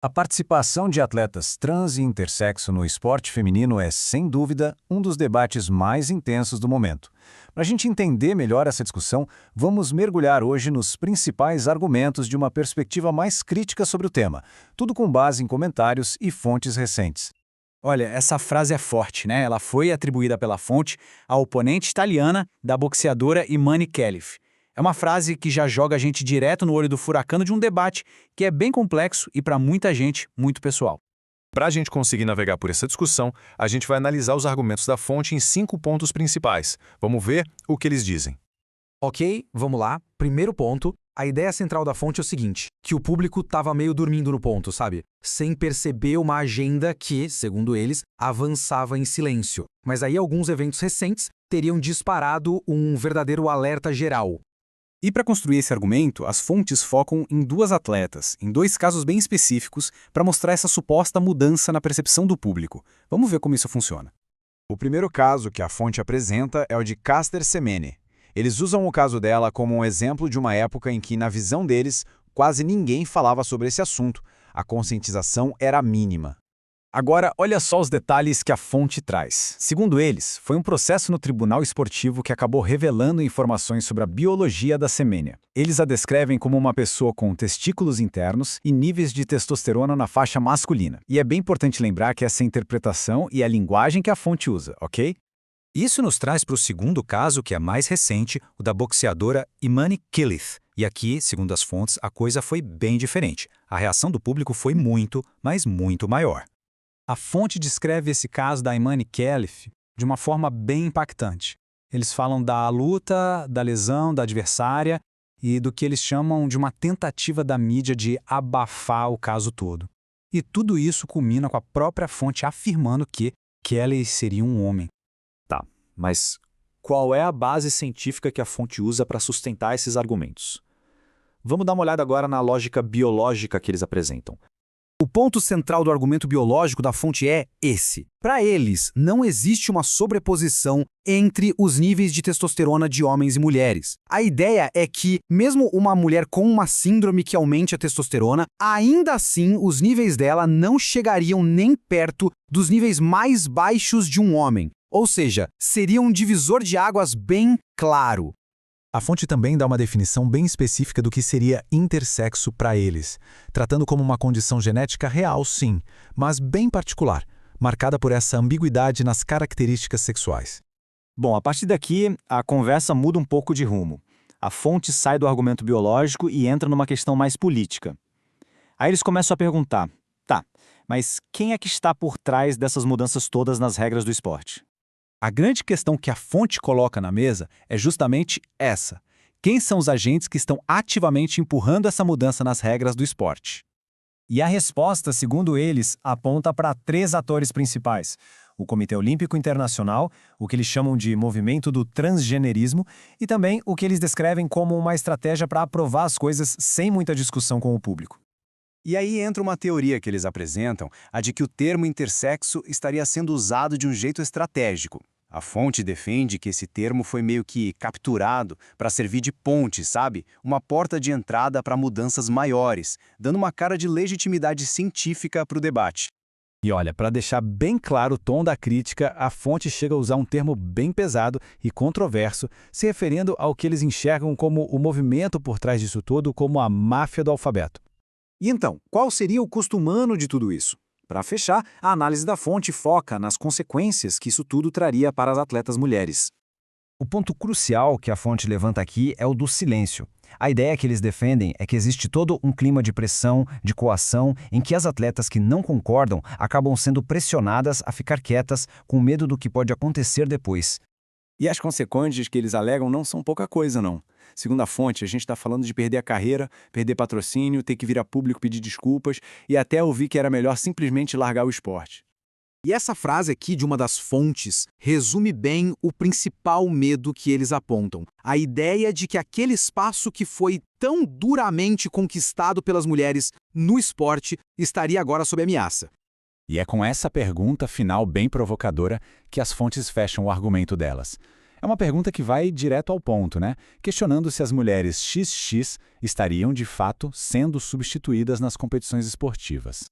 A participação de atletas trans e intersexo no esporte feminino é, sem dúvida, um dos debates mais intensos do momento. Para a gente entender melhor essa discussão, vamos mergulhar hoje nos principais argumentos de uma perspectiva mais crítica sobre o tema, tudo com base em comentários e fontes recentes. Olha, essa frase é forte, né? Ela foi atribuída pela fonte à oponente italiana da boxeadora Imane Khelif. É uma frase que já joga a gente direto no olho do furacão de um debate que é bem complexo e, para muita gente, muito pessoal. Para a gente conseguir navegar por essa discussão, a gente vai analisar os argumentos da fonte em 5 pontos principais. Vamos ver o que eles dizem. Ok, vamos lá. Primeiro ponto, a ideia central da fonte é o seguinte, que o público estava meio dormindo no ponto, sabe? Sem perceber uma agenda que, segundo eles, avançava em silêncio. Mas aí alguns eventos recentes teriam disparado um verdadeiro alerta geral. E para construir esse argumento, as fontes focam em duas atletas, em dois casos bem específicos, para mostrar essa suposta mudança na percepção do público. Vamos ver como isso funciona. O primeiro caso que a fonte apresenta é o de Caster Semenya. Eles usam o caso dela como um exemplo de uma época em que, na visão deles, quase ninguém falava sobre esse assunto. A conscientização era mínima. Agora, olha só os detalhes que a fonte traz. Segundo eles, foi um processo no tribunal esportivo que acabou revelando informações sobre a biologia da Semenya. Eles a descrevem como uma pessoa com testículos internos e níveis de testosterona na faixa masculina. E é bem importante lembrar que essa é a interpretação e a linguagem que a fonte usa, ok? Isso nos traz para o segundo caso, que é mais recente, o da boxeadora Imane Khelif. E aqui, segundo as fontes, a coisa foi bem diferente. A reação do público foi muito, mas muito maior. A fonte descreve esse caso da Imane Khelif de uma forma bem impactante. Eles falam da luta, da lesão, da adversária e do que eles chamam de uma tentativa da mídia de abafar o caso todo. E tudo isso culmina com a própria fonte afirmando que Kelly seria um homem. Tá, mas qual é a base científica que a fonte usa para sustentar esses argumentos? Vamos dar uma olhada agora na lógica biológica que eles apresentam. O ponto central do argumento biológico da fonte é esse. Para eles, não existe uma sobreposição entre os níveis de testosterona de homens e mulheres. A ideia é que, mesmo uma mulher com uma síndrome que aumente a testosterona, ainda assim os níveis dela não chegariam nem perto dos níveis mais baixos de um homem. Ou seja, seria um divisor de águas bem claro. A fonte também dá uma definição bem específica do que seria intersexo para eles, tratando como uma condição genética real, sim, mas bem particular, marcada por essa ambiguidade nas características sexuais. Bom, a partir daqui, a conversa muda um pouco de rumo. A fonte sai do argumento biológico e entra numa questão mais política. Aí eles começam a perguntar, tá, mas quem é que está por trás dessas mudanças todas nas regras do esporte? A grande questão que a fonte coloca na mesa é justamente essa. Quem são os agentes que estão ativamente empurrando essa mudança nas regras do esporte? E a resposta, segundo eles, aponta para 3 atores principais. O Comitê Olímpico Internacional, o que eles chamam de movimento do transgenerismo, e também o que eles descrevem como uma estratégia para aprovar as coisas sem muita discussão com o público. E aí entra uma teoria que eles apresentam, a de que o termo intersexo estaria sendo usado de um jeito estratégico. A fonte defende que esse termo foi meio que capturado para servir de ponte, sabe? Uma porta de entrada para mudanças maiores, dando uma cara de legitimidade científica para o debate. E olha, para deixar bem claro o tom da crítica, a fonte chega a usar um termo bem pesado e controverso, se referindo ao que eles enxergam como o movimento por trás disso tudo, como a máfia do alfabeto. E então, qual seria o custo humano de tudo isso? Para fechar, a análise da fonte foca nas consequências que isso tudo traria para as atletas mulheres. O ponto crucial que a fonte levanta aqui é o do silêncio. A ideia que eles defendem é que existe todo um clima de pressão, de coação, em que as atletas que não concordam acabam sendo pressionadas a ficar quietas com medo do que pode acontecer depois. E as consequências que eles alegam não são pouca coisa, não. Segundo a fonte, a gente está falando de perder a carreira, perder patrocínio, ter que vir a público pedir desculpas e até ouvir que era melhor simplesmente largar o esporte. E essa frase aqui de uma das fontes resume bem o principal medo que eles apontam. A ideia de que aquele espaço que foi tão duramente conquistado pelas mulheres no esporte estaria agora sob ameaça. E é com essa pergunta final bem provocadora que as fontes fecham o argumento delas. É uma pergunta que vai direto ao ponto, né? Questionando se as mulheres XX estariam, de fato, sendo substituídas nas competições esportivas.